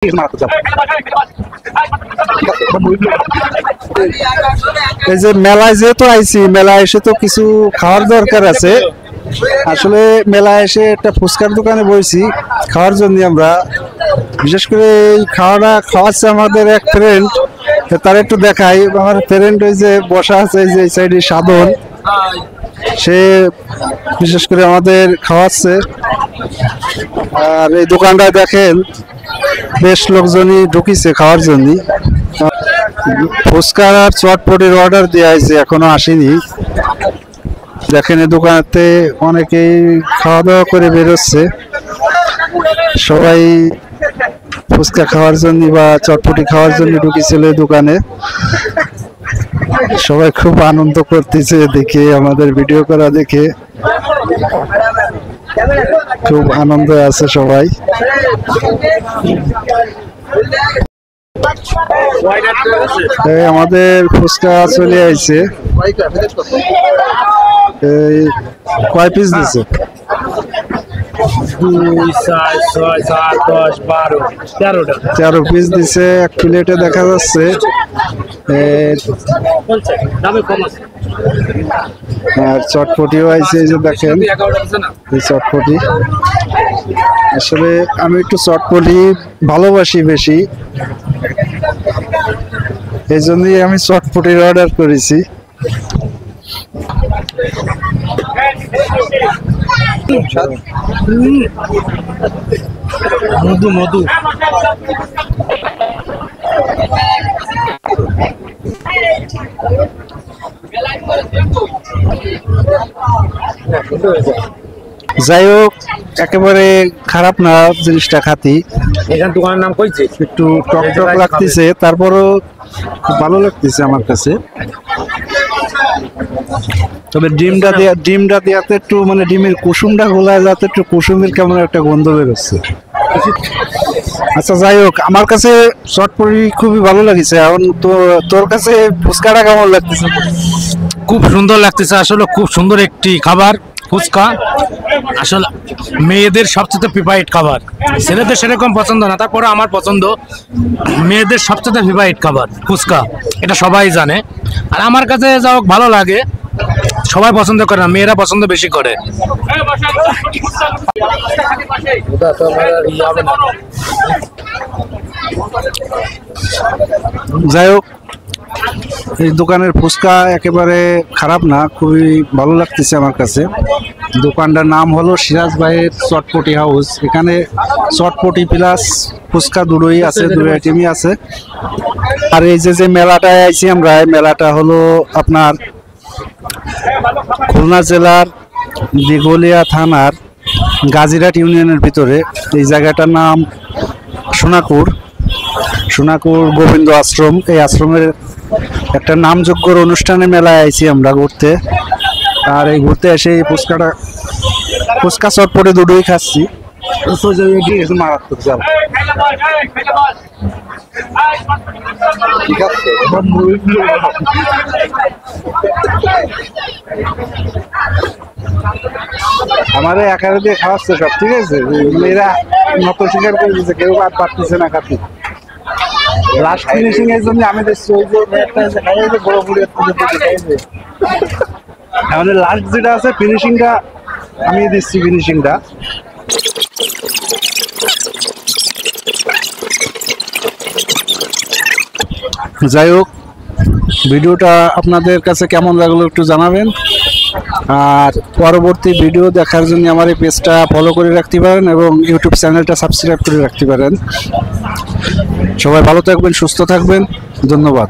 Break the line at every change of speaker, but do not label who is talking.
এই যে মেলায় যেহেতু আইছি, মেলায় এসে তো কিছু খাওয়ার দরকার আছে। আসলে মেলায় এসে একটা ফুচকার দোকানে বইছি খাওয়ার জন্য। আমরা বিশেষ করে এই খাওয়াটা খাওয়াচ্ছে আমাদের এক ফ্রেন্ড, তার একটু দেখাই। আমার ফ্রেন্ড ওই যে বসা আছে এই যে সাইডে সাধন, সে বিশেষ করে আমাদের খাওয়াচ্ছে। আর এই দোকানটায় দেখেন বেশ লোকজনই ঢুকিছে খাওয়ার জন্য। ফুচকার আর চটপটির অর্ডার দেওয়া হয়েছে, এখনো আসেনি। দেখেন এই দোকানেতে অনেকেই খাওয়া দাওয়া করে বেরোচ্ছে, সবাই ফুচকা খাওয়ার জন্য বা চটপটি খাওয়ার জন্য ঢুকেছিল এই দোকানে। সবাই খুব আনন্দ করতেছে দেখে, আমাদের ভিডিও করা দেখে খুব আনন্দ আছে সবাই। আমাদের ফুচকা চলে আইছে। কয় পিস দিছে? 13 পিস দিছে এক প্লেটে। দেখা যাচ্ছে আর চটপটিও আইছে, এই যে দেখেন এই চটপটি। আসলে আমি একটু চটপটি ভালোবাসি বেশি, এই জন্যই আমি চটপটির অর্ডার করেছি।
মধু মধু
যাই হোক, একেবারে খারাপ না জিনিসটা খাতি।
এখান দোকানের নাম কইছে,
একটু টক টক লাগতেছে, তারপরও খুব ভালো লাগতেছে আমার কাছে। তবে ডিমটা দেওয়াতে একটু মানে ডিমের কুসুমটা গোলায় যাতে একটু কুসুমের কেমন একটা গন্ধ বেরোচ্ছে। আচ্ছা যাই হোক, আমার কাছে চটপটি খুবই ভালো লাগছে। এখন তো তোর কাছে ফুচকাটা কেমন লাগতেছে?
খুব সুন্দর লাগতেছে। আসলে খুব সুন্দর একটি খাবার ফুচকা। আসলে মেয়েদের সবচেয়ে ফেভারিট খাবার, ছেলেদের সেরকম পছন্দ না, তারপরে আমার পছন্দ। মেয়েদের সবচেয়ে ফেভারিট খাবার ফুচকা, এটা সবাই জানে। আর আমার কাছে যা হোক ভালো লাগে, সবাই পছন্দ করে না, মেয়েরা পছন্দ বেশি করে।
যাই হোক, এই দোকানের ফুচকা একেবারে খারাপ না, খুবই ভালো লাগতেছে আমার কাছে। দোকানটার নাম হলো সিরাজ ভাইয়ের চটপটি হাউস। এখানে চটপটি প্লাস ফুচকা দুটোই আছে, দুটো আইটেমই আছে। আর এই যে মেলাটায় আইছি আমরা, এই মেলাটা হলো আপনার খুলনা জেলার দিঘলিয়া থানার গাজীরহাট ইউনিয়নের ভিতরে। এই জায়গাটার নাম সোনাকুর গোবিন্দ আশ্রম। এই আশ্রমের একটা নামযোগ্য অনুষ্ঠানে মেলায় আইছি আমরা ঘুরতে। আর এই ঘুরতে এসে এই ফুচকা চটপটি দুটোই খাচ্ছি। মারাত্মক চাল। আমাদের একারে দিয়ে খাওয়াচ্ছে সব, ঠিক আছে। এরা নত স্বীকার করে দিচ্ছে, কেউ আর পারতেছে না খাতে। লাস্ট ফিনিশিং এর জন্য আমি দেখছি ওই যে খাই যে বড় বুড়ি আমাদের লাস্ট যেটা আছে ফিনিশিংটা আমি দিচ্ছি। ফিনিশিংটা যাই হোক, ভিডিওটা আপনাদের কাছে কেমন লাগলো একটু জানাবেন। আর পরবর্তী ভিডিও দেখার জন্য আমার এই পেজটা ফলো করে রাখতে পারেন এবং ইউটিউব চ্যানেলটা সাবস্ক্রাইব করে রাখতে পারেন। সবাই ভালো থাকবেন, সুস্থ থাকবেন, ধন্যবাদ।